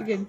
Good.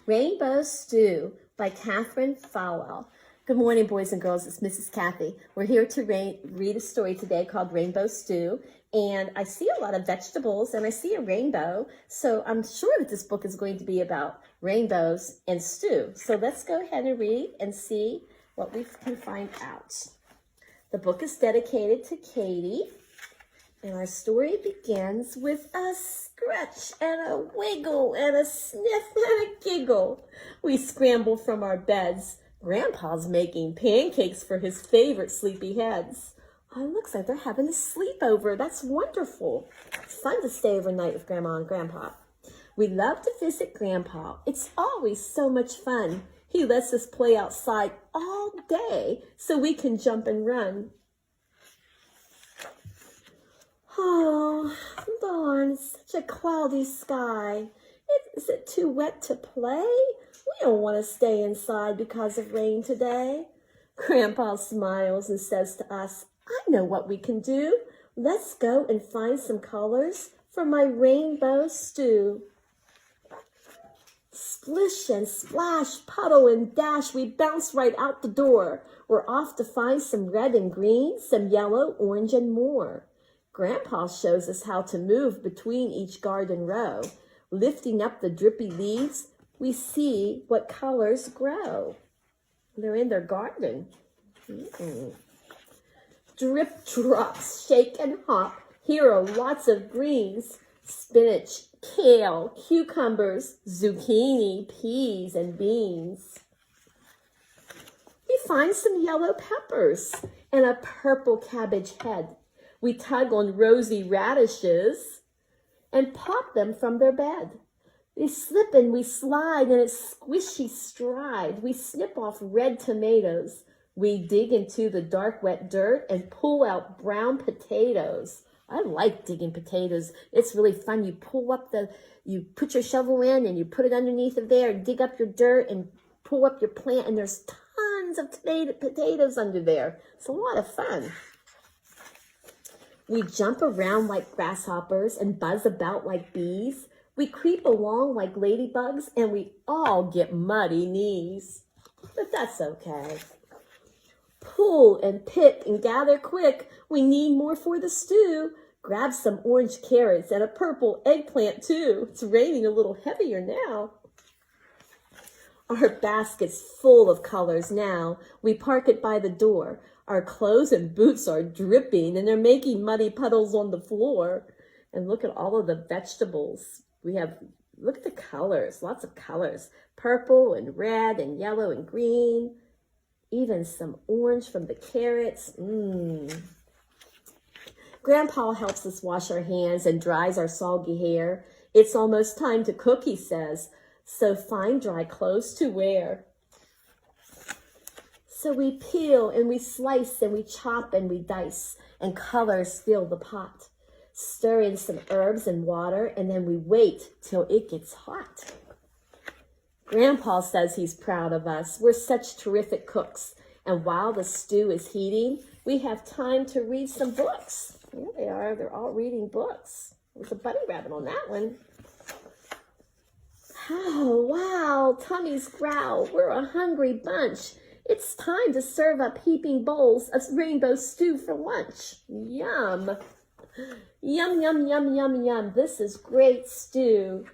Rainbow Stew by Catherine Falwell. Good morning, boys and girls. It's Mrs. Kathy. We're here to read a story today called Rainbow Stew. And I see a lot of vegetables and I see a rainbow. So I'm sure that this book is going to be about rainbows and stew. So let's go ahead and read and see what we can find out. The book is dedicated to Katie. And our story begins with a scratch and a wiggle and a sniff and a giggle. We scramble from our beds. Grandpa's making pancakes for his favorite sleepyheads. Oh, it looks like they're having a sleepover. That's wonderful. It's fun to stay overnight with Grandma and Grandpa. We love to visit Grandpa. It's always so much fun. He lets us play outside all day so we can jump and run. Oh, darn, it's such a cloudy sky. Is it too wet to play? We don't want to stay inside because of rain today. Grandpa smiles and says to us, I know what we can do. Let's go and find some colors for my rainbow stew. Splish and splash, puddle and dash, we bounce right out the door. We're off to find some red and green, some yellow, orange, and more. Grandpa shows us how to move between each garden row. Lifting up the drippy leaves, we see what colors grow. They're in their garden. Drip drops, shake and hop. Here are lots of greens. Spinach, kale, cucumbers, zucchini, peas, and beans. We find some yellow peppers and a purple cabbage head. We tug on rosy radishes and pop them from their bed. We slip and we slide in a squishy stride. We snip off red tomatoes. We dig into the dark, wet dirt and pull out brown potatoes. I like digging potatoes. It's really fun. You put your shovel in and you put it underneath of there and dig up your dirt and pull up your plant, and there's tons of potatoes under there. It's a lot of fun. We jump around like grasshoppers and buzz about like bees. We creep along like ladybugs, and we all get muddy knees. But that's okay. Pull and pick and gather quick. We need more for the stew. Grab some orange carrots and a purple eggplant too. It's raining a little heavier now. Our basket's full of colors now. We park it by the door. Our clothes and boots are dripping and they're making muddy puddles on the floor. And look at all of the vegetables. Look at the colors, lots of colors. Purple and red and yellow and green. Even some orange from the carrots. Grandpa helps us wash our hands and dries our soggy hair. It's almost time to cook, he says. So find dry clothes to wear. So we peel and we slice and we chop and we dice, and colors fill the pot. Stir in some herbs and water, and then we wait till it gets hot. Grandpa says he's proud of us. We're such terrific cooks. And while the stew is heating, we have time to read some books. Here they are. They're all reading books. There's a bunny rabbit on that one. Oh, wow. Tummies growl. We're a hungry bunch. It's time to serve up heaping bowls of rainbow stew for lunch. Yum. Yum, yum, yum, yum, yum. This is great stew.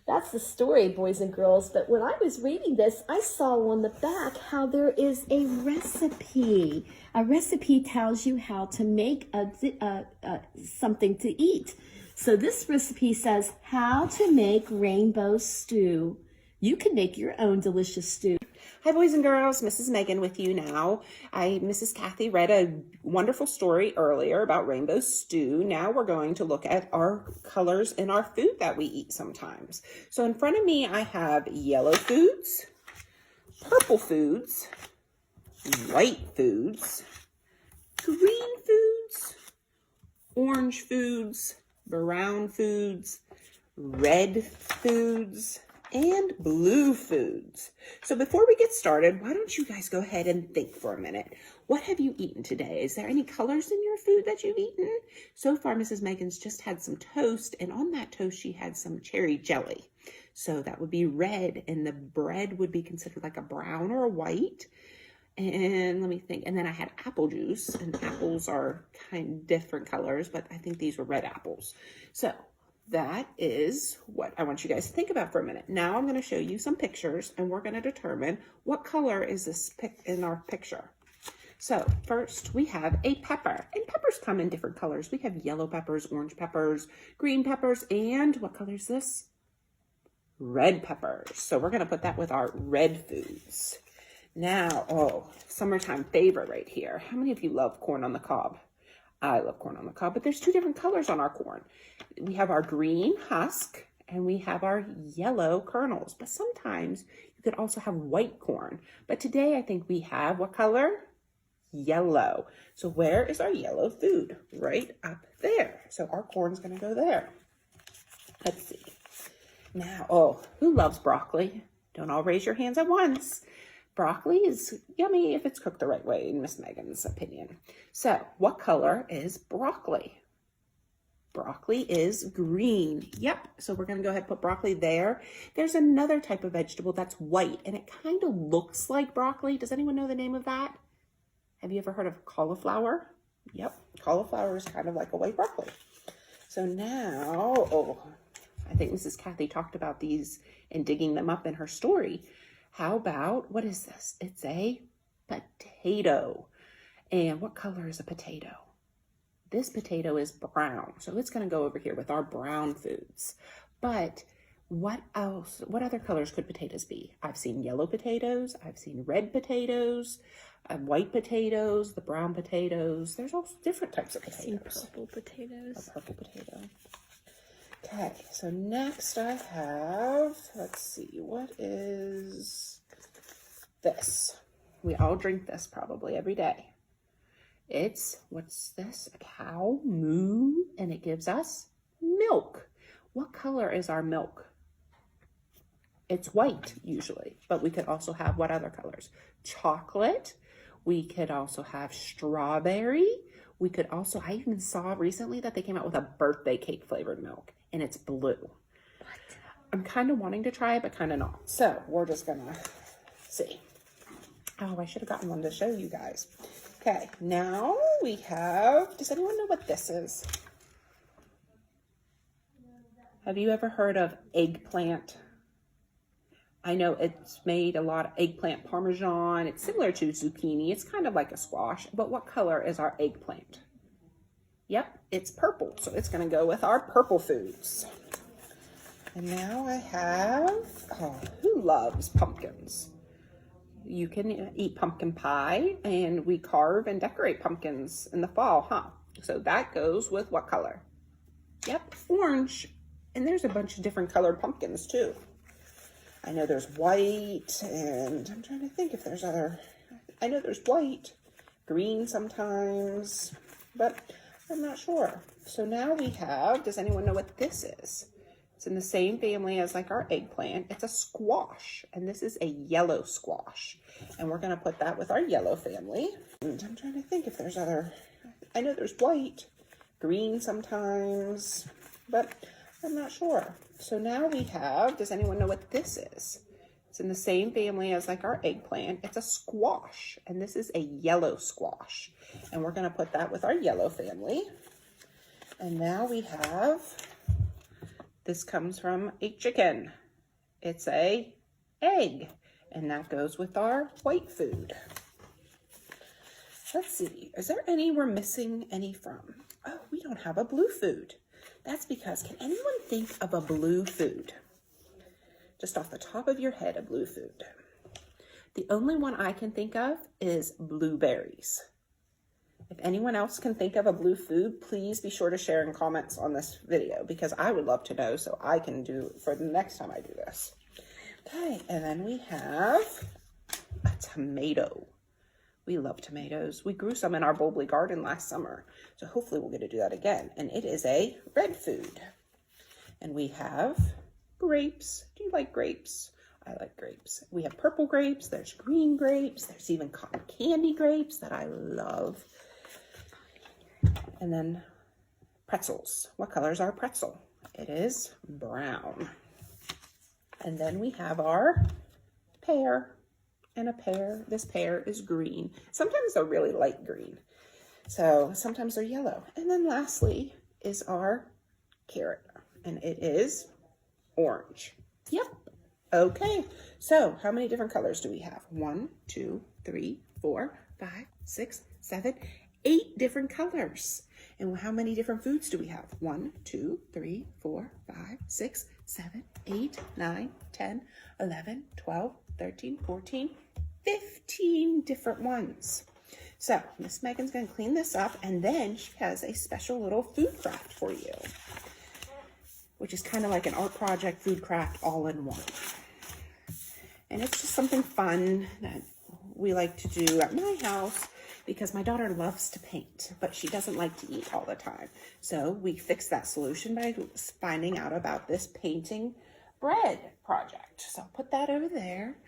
That's the story, boys and girls. But when I was reading this, I saw on the back how there is a recipe. A recipe tells you how to make something to eat. So this recipe says how to make rainbow stew. You can make your own delicious stew. Hi, boys and girls. Mrs. Megan with you now. Mrs. Kathy read a wonderful story earlier about rainbow stew. Now we're going to look at our colors in our food that we eat sometimes. So in front of me, I have yellow foods, purple foods, white foods, green foods, orange foods, brown foods, red foods, and blue foods. So before we get started, why don't you guys go ahead and think for a minute. What have you eaten today? Is there any colors in your food that you've eaten? So far, Mrs. Megan's just had some toast, and on that toast, she had some cherry jelly. So that would be red, and the bread would be considered like a brown or a white. And let me think. And then I had apple juice, and apples are kind of different colors, but I think these were red apples. So that is what I want you guys to think about for a minute. Now I'm going to show you some pictures, and we're going to determine what color is this in our picture. So first we have a pepper, and peppers come in different colors. We have yellow peppers, orange peppers, green peppers, and what color is this? Red peppers. So we're going to put that with our red foods. Now, oh, summertime favorite right here. How many of you love corn on the cob? I love corn on the cob, but there's two different colors on our corn. We have our green husk and we have our yellow kernels, but sometimes you could also have white corn. But today I think we have what color? Yellow. So where is our yellow food? Right up there. So our corn's going to go there. Let's see. Now, oh, who loves broccoli? Don't all raise your hands at once. Broccoli is yummy if it's cooked the right way, in Miss Megan's opinion. So, what color is broccoli? Broccoli is green. Yep, so we're going to go ahead and put broccoli there. There's another type of vegetable that's white, and it kind of looks like broccoli. Does anyone know the name of that? Have you ever heard of cauliflower? Yep, cauliflower is kind of like a white broccoli. So now, oh, I think Mrs. Kathy talked about these and digging them up in her story. How about, what is this? It's a potato. And what color is a potato? This potato is brown. So it's going to go over here with our brown foods. But what else? What other colors could potatoes be? I've seen yellow potatoes. I've seen red potatoes, white potatoes, the brown potatoes. There's all different types of potatoes. I've seen purple potatoes. A purple potato. Okay, so next I have, let's see, what is this? We all drink this probably every day. It's, what's this? A cow moo, and it gives us milk. What color is our milk? It's white usually, but we could also have what other colors? Chocolate. We could also have strawberry. We could also, I even saw recently that they came out with a birthday cake flavored milk, and it's blue. What? I'm kind of wanting to try it, but kind of not. So we're just gonna see. Oh, I should have gotten one to show you guys. Okay, now we have, does anyone know what this is? Have you ever heard of eggplant? I know it's made a lot of eggplant parmesan. It's similar to zucchini. It's kind of like a squash, but what color is our eggplant? Yep, it's purple, so it's going to go with our purple foods. And now I have, oh, who loves pumpkins? You can eat pumpkin pie, and we carve and decorate pumpkins in the fall, huh? So that goes with what color? Yep, orange. And there's a bunch of different colored pumpkins too. I know there's white, and I'm trying to think if there's other, I know there's white, green sometimes, but I'm not sure. So now we have, does anyone know what this is? It's in the same family as like our eggplant. It's a squash, and this is a yellow squash. And we're gonna put that with our yellow family. And I'm trying to think if there's other, I know there's white, green sometimes, but I'm not sure. So now we have, does anyone know what this is? It's in the same family as like our eggplant. It's a squash, and this is a yellow squash. And we're gonna put that with our yellow family. And now we have, this comes from a chicken. It's a egg, and that goes with our white food. Let's see, is there any we're missing any from? Oh, we don't have a blue food. That's because, can anyone think of a blue food? Just off the top of your head, a blue food. The only one I can think of is blueberries. If anyone else can think of a blue food, please be sure to share in comments on this video, because I would love to know so I can do for the next time I do this. Okay, and then we have a tomato. We love tomatoes. We grew some in our Bowlby garden last summer, so hopefully we'll get to do that again. And it is a red food. And we have grapes. Do you like grapes? I like grapes. We have purple grapes. There's green grapes. There's even cotton candy grapes that I love. And then pretzels. What color is our pretzel? It is brown. And then we have our pear. And this pear is green. Sometimes they're really light green. So sometimes they're yellow. And then lastly is our carrot. And it is orange. Yep. Okay. So how many different colors do we have? 1, 2, 3, 4, 5, 6, 7, 8 different colors. And how many different foods do we have? 1, 2, 3, 4, 5, 6, 7, 8, 9, 10, 11, 12, 13, 14, 15 different ones. So Miss Megan's going to clean this up, and then she has a special little food craft for you, which is kind of like an art project food craft all in one. And it's just something fun that we like to do at my house because my daughter loves to paint, but she doesn't like to eat all the time. So we fixed that solution by finding out about this painting bread project. So I'll put that over there.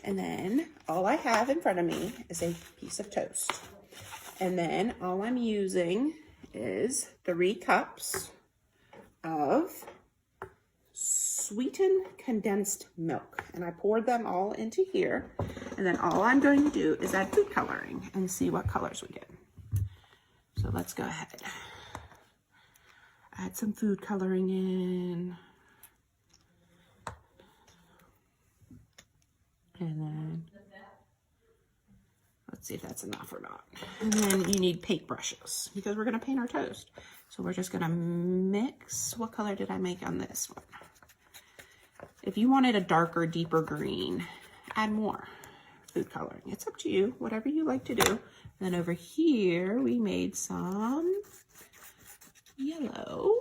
And then all I have in front of me is a piece of toast. And then all I'm using is 3 cups of sweetened condensed milk. And I poured them all into here. And then all I'm going to do is add food coloring and see what colors we get. So let's go ahead. Add some food coloring in. And then, let's see if that's enough or not. And then you need paint brushes because we're going to paint our toast. So we're just going to mix. What color did I make on this one? If you wanted a darker, deeper green, add more food coloring. It's up to you, whatever you like to do. And then over here, we made some yellow.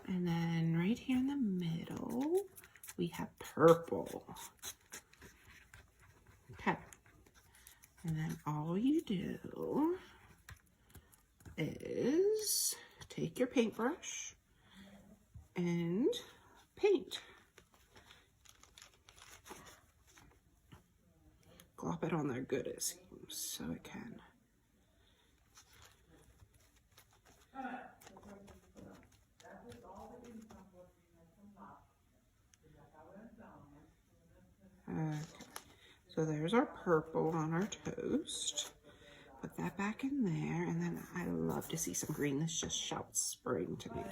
And then right here in the middle, we have purple. Okay. And then all you do is take your paintbrush and paint. Glop it on there good, it seems, so it can. Okay, so there's our purple on our toast. Put that back in there, and then I love to see some green. This just shouts spring to me.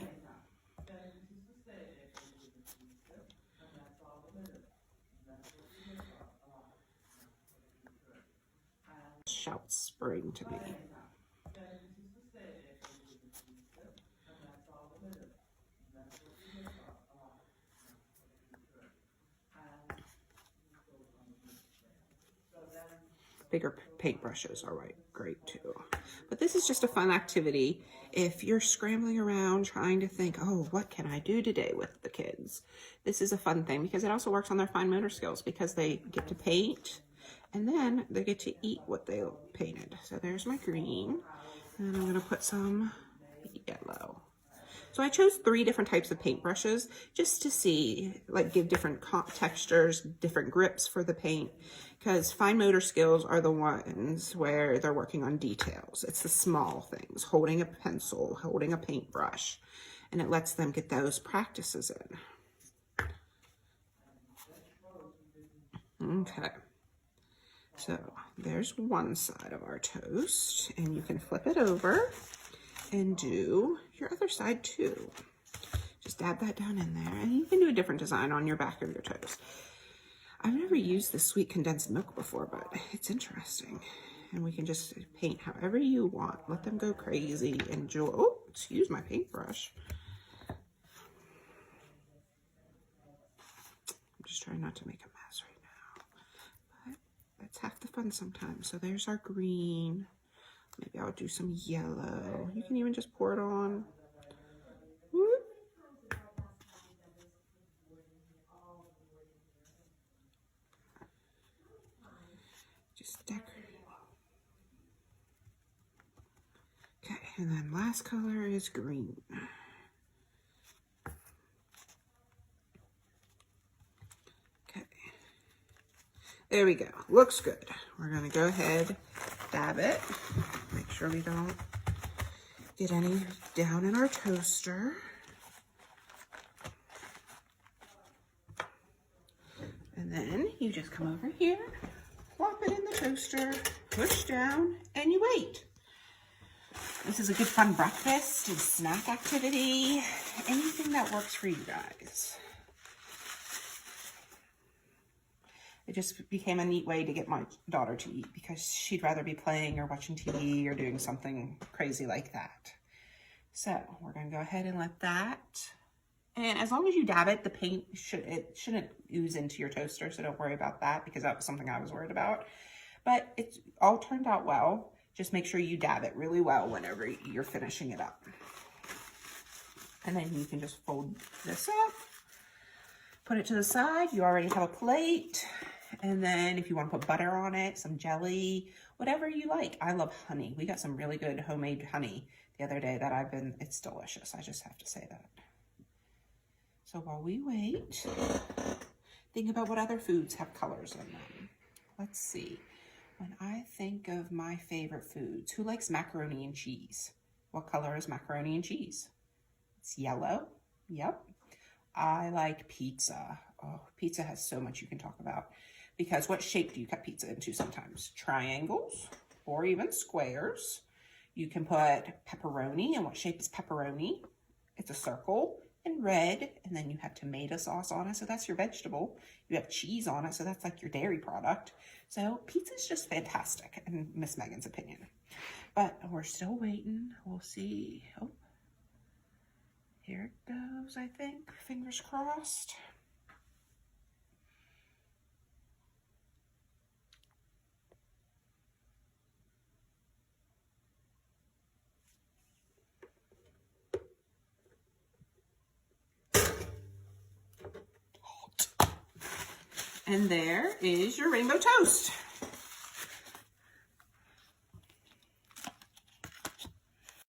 Shouts spring to me. Bigger paintbrushes are great too. But this is just a fun activity. If you're scrambling around trying to think, oh, what can I do today with the kids? This is a fun thing because it also works on their fine motor skills because they get to paint and then they get to eat what they painted. So there's my green, and I'm going to put some yellow. So I chose 3 different types of paintbrushes just to see, like, give different textures, different grips for the paint, because fine motor skills are the ones where they're working on details. It's the small things, holding a pencil, holding a paintbrush, and it lets them get those practices in. Okay, so there's one side of our toast, and you can flip it over and do your other side too. Just dab that down in there, and you can do a different design on your back of your toast. I've never used this sweet condensed milk before, but it's interesting. And we can just paint however you want. Let them go crazy. Enjoy. Oh, excuse my paintbrush. I'm just trying not to make a mess right now. But that's half the fun sometimes. So there's our green. Maybe I'll do some yellow. You can even just pour it on. Whoop. Just decorate. Okay, and then last color is green. Okay. There we go. Looks good. We're going to go ahead, dab it. Make sure we don't get any down in our toaster. then you just come over here, plop it in the toaster, push down, and you wait. This is a good fun breakfast and snack activity, anything that works for you guys. It just became a neat way to get my daughter to eat because she'd rather be playing or watching TV or doing something crazy like that. So we're going to go ahead and let that, and as long as you dab it, the paint shouldn't ooze into your toaster, so don't worry about that because that was something I was worried about. But it all turned out well. Just make sure you dab it really well whenever you're finishing it up. And then you can just fold this up, put it to the side. You already have a plate. And then if you want to put butter on it, some jelly, whatever you like. I love honey. We got some really good homemade honey the other day that it's delicious. I just have to say that. So while we wait, think about what other foods have colors in them. Let's see. When I think of my favorite foods, who likes macaroni and cheese? What color is macaroni and cheese? It's yellow. Yep. I like pizza. Oh, pizza has so much you can talk about. Because what shape do you cut pizza into sometimes? Triangles or even squares. You can put pepperoni. And what shape is pepperoni? It's a circle and red. And then you have tomato sauce on it. So that's your vegetable. You have cheese on it. So that's like your dairy product. So pizza is just fantastic in Miss Megan's opinion. But we're still waiting. We'll see. Oh, here it goes, I think. Fingers crossed. And there is your rainbow toast.